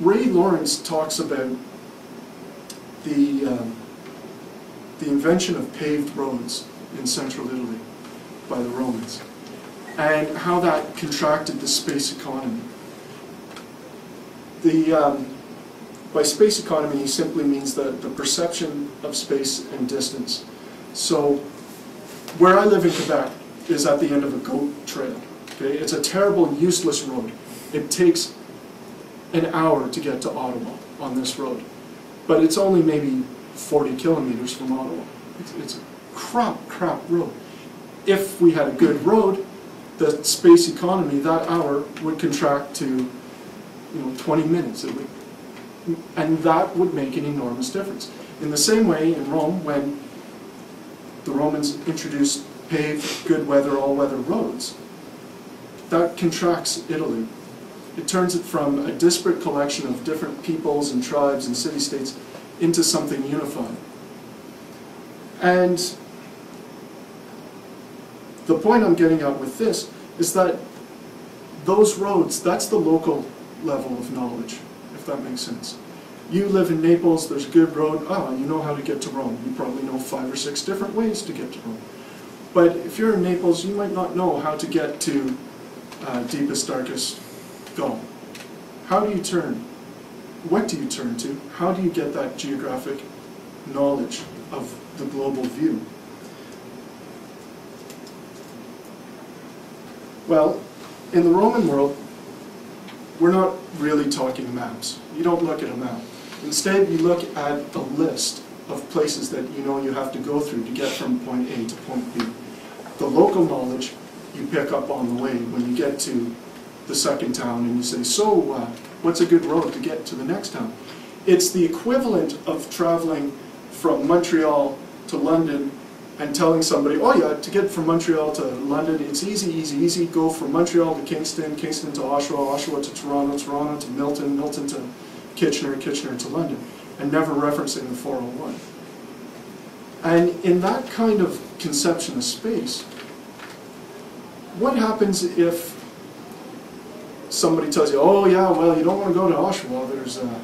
Ray Lawrence talks about the invention of paved roads in central Italy by the Romans, and how that contracted the space economy. By space economy, he simply means the perception of space and distance. So, where I live in Quebec is at the end of a goat trail. Okay? It's a terrible, useless road. It takes an hour to get to Ottawa on this road. But it's only maybe 40 kilometers from Ottawa. It's a crap road. If we had a good road, the space economy, that hour would contract to 20 minutes. And that would make an enormous difference. In the same way, in Rome, when the Romans introduced paved, good weather, all-weather roads, that contracts Italy. It turns it from a disparate collection of different peoples and tribes and city-states into something unified. And the point I'm getting at with this is that those roads, that's the local level of knowledge, if that makes sense. You live in Naples, there's a good road, you know how to get to Rome. You probably know 5 or 6 different ways to get to Rome. But if you're in Naples, you might not know how to get to deepest, darkest Gulf. How do you turn? What do you turn to? How do you get that geographic knowledge of the global view? Well, in the Roman world, we're not really talking maps. You don't look at a map. Instead, you look at a list of places that you have to go through to get from point A to point B. The local knowledge you pick up on the way when you get to the second town and you say, so what's a good road to get to the next town? It's the equivalent of traveling from Montreal to London and telling somebody, oh yeah, to get from Montreal to London, it's easy, go from Montreal to Kingston, Kingston to Oshawa, Oshawa to Toronto, Toronto to Milton, Milton to Kitchener, Kitchener to London, and never referencing the 401. And in that kind of conception of space, what happens if somebody tells you, oh yeah, well, you don't want to go to Oshawa, there's a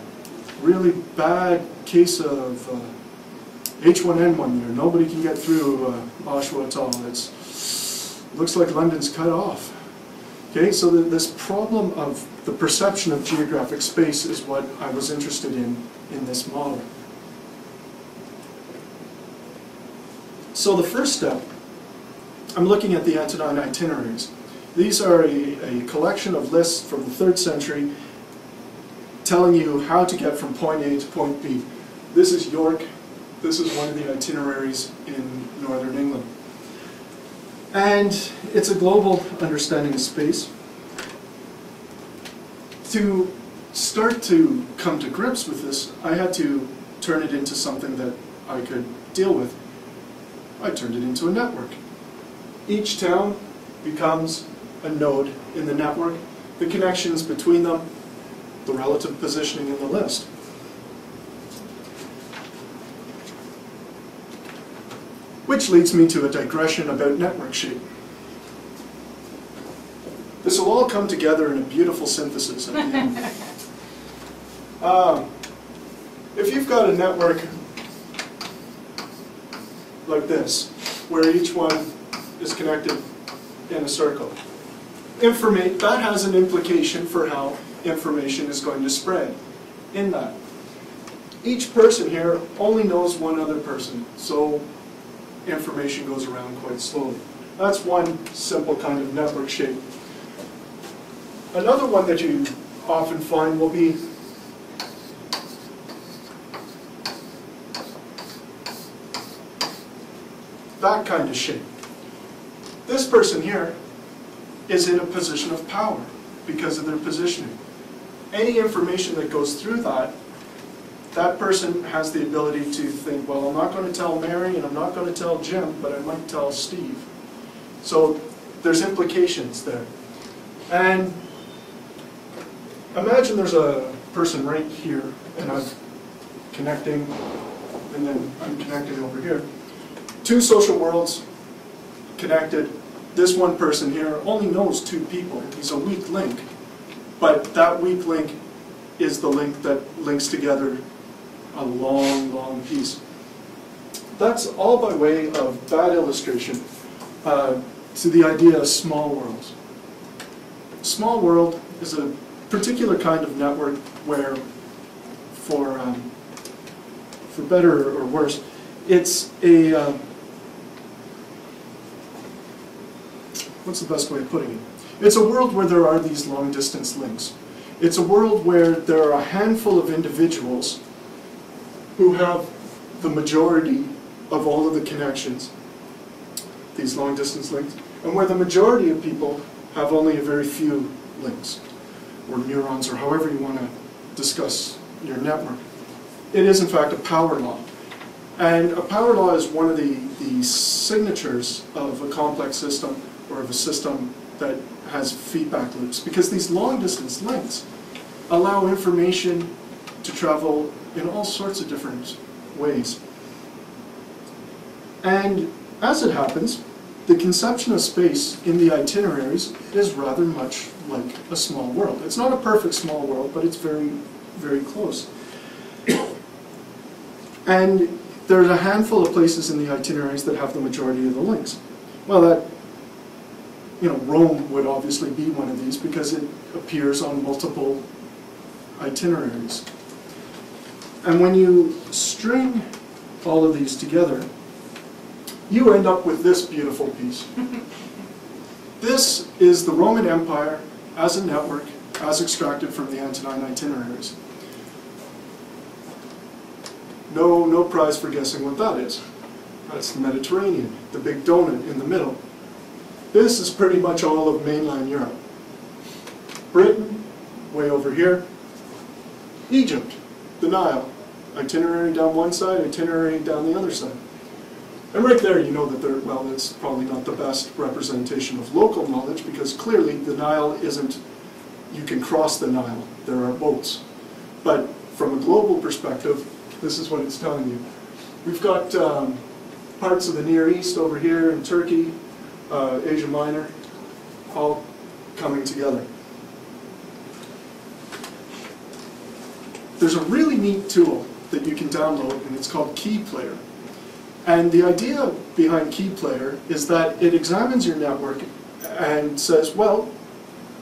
really bad case of H1N1 there. Nobody can get through Oshawa at all. Looks like London's cut off. Okay, so this problem of the perception of geographic space is what I was interested in this model. So the first step, I'm looking at the Antonine itineraries. These are a collection of lists from the 3rd century telling you how to get from point A to point B. This is York. This is one of the itineraries in northern England. And it's a global understanding of space. To start to come to grips with this, I had to turn it into something that I could deal with. I turned it into a network. Each town becomes a node in the network, the connections between them, the relative positioning in the list. Which leads me to a digression about network shape. This will all come together in a beautiful synthesis at the end. If you've got a network like this, where each one is connected in a circle, that has an implication for how information is going to spread in that. Each person here only knows one other person, so information goes around quite slowly. That's one simple kind of network shape. Another one that you often find will be that kind of shape. This person here is in a position of power because of their positioning. Any information that goes through that person has the ability to think, well, I'm not going to tell Mary and I'm not going to tell Jim, but I might tell Steve. So there's implications there. And imagine there's a person right here, and I'm connecting, and then I'm connecting over here. 2 social worlds connected. This one person here only knows 2 people. He's a weak link. But that weak link is the link that links together a long, long piece. That's all by way of that illustration to the idea of small worlds. Small world is a particular kind of network where, for better or worse, it's a, what's the best way of putting it? It's a world where there are these long-distance links. It's a world where there are a handful of individuals who have the majority of all of the connections, these long-distance links, and where the majority of people have only a very few links, or neurons, or however you want to discuss your network. It is, in fact, a power law. And a power law is one of the signatures of a complex system, or of a system that has feedback loops, because these long-distance links allow information to travel in all sorts of different ways. And as it happens, the conception of space in the itineraries is rather much like a small world. It's not a perfect small world, but it's very, very close. And there's a handful of places in the itineraries that have the majority of the links. Well, that, Rome would obviously be one of these because it appears on multiple itineraries. And when you string all of these together, you end up with this beautiful piece. This is the Roman Empire as a network, as extracted from the Antonine itineraries. No prize for guessing what that is. That's the Mediterranean, the big donut in the middle. This is pretty much all of mainland Europe. Britain, way over here. Egypt, the Nile. Itinerary down one side, itinerary down the other side. And right there you know that well, it's probably not the best representation of local knowledge, because clearly the Nile isn't, you can cross the Nile, there are boats. But from a global perspective, this is what it's telling you. We've got parts of the Near East over here in Turkey, Asia Minor, all coming together. There's a really neat tool that you can download, and it's called Key Player. And the idea behind Key Player is that it examines your network and says, well,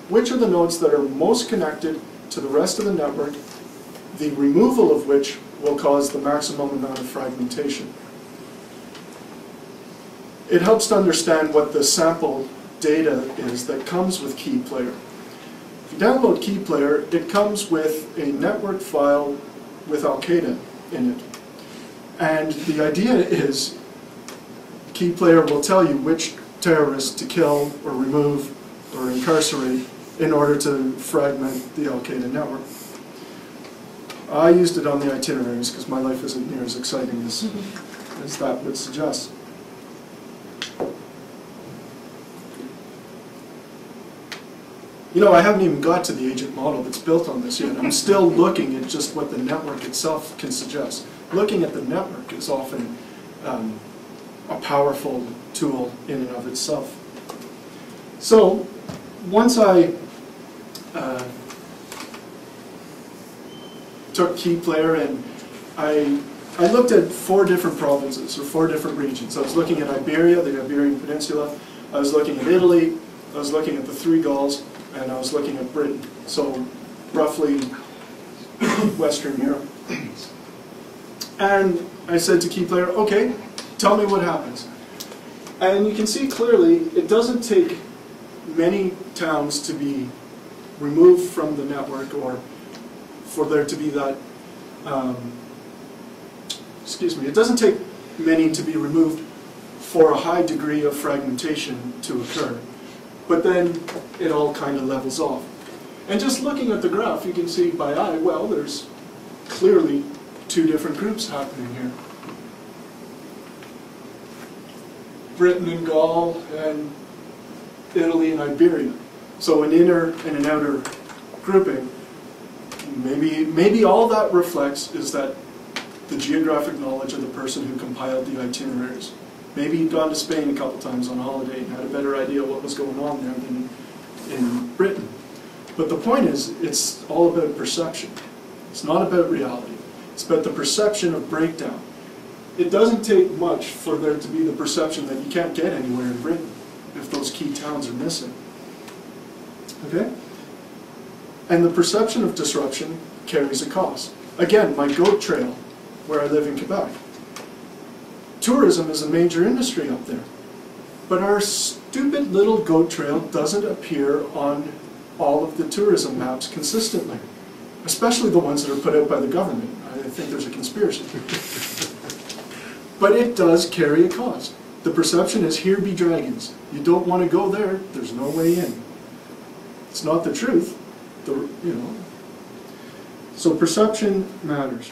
which are the nodes that are most connected to the rest of the network, the removal of which will cause the maximum amount of fragmentation. It helps to understand what the sample data is that comes with Key Player. If you download Key Player, it comes with a network file with Al-Qaeda in it. And the idea is Key Player will tell you which terrorists to kill or remove or incarcerate in order to fragment the Al-Qaeda network. I used it on the itineraries because my life isn't near as exciting as that would suggest. I haven't even got to the agent model that's built on this yet. I'm still looking at just what the network itself can suggest. Looking at the network is often a powerful tool in and of itself. So, once I took Key Player and I looked at 4 different provinces, or 4 different regions. I was looking at Iberia, the Iberian Peninsula, I was looking at Italy, I was looking at the 3 Gauls, and I was looking at Britain. So, roughly Western Europe. And I said to Key Player, okay, tell me what happens. And you can see clearly it doesn't take many towns to be removed from the network, or for there to be that, it doesn't take many to be removed for a high degree of fragmentation to occur. But then it all kind of levels off. And just looking at the graph, you can see by eye, well, there's clearly 2 different groups happening here. Britain and Gaul, and Italy and Iberia. So an inner and an outer grouping. Maybe all that reflects is that the geographic knowledge of the person who compiled the itineraries. Maybe he'd gone to Spain a couple times on holiday and had a better idea what was going on there than in Britain. But the point is, it's all about perception. It's not about reality. It's about the perception of breakdown. It doesn't take much for there to be the perception that you can't get anywhere in Britain if those key towns are missing. Okay? And the perception of disruption carries a cost. Again, my goat trail, where I live in Quebec. Tourism is a major industry up there. But our stupid little goat trail doesn't appear on all of the tourism maps consistently, especially the ones that are put out by the government. I think there's a conspiracy. But it does carry a cost. The perception is, here be dragons. You don't want to go there, there's no way in. It's not the truth, you know. So perception matters.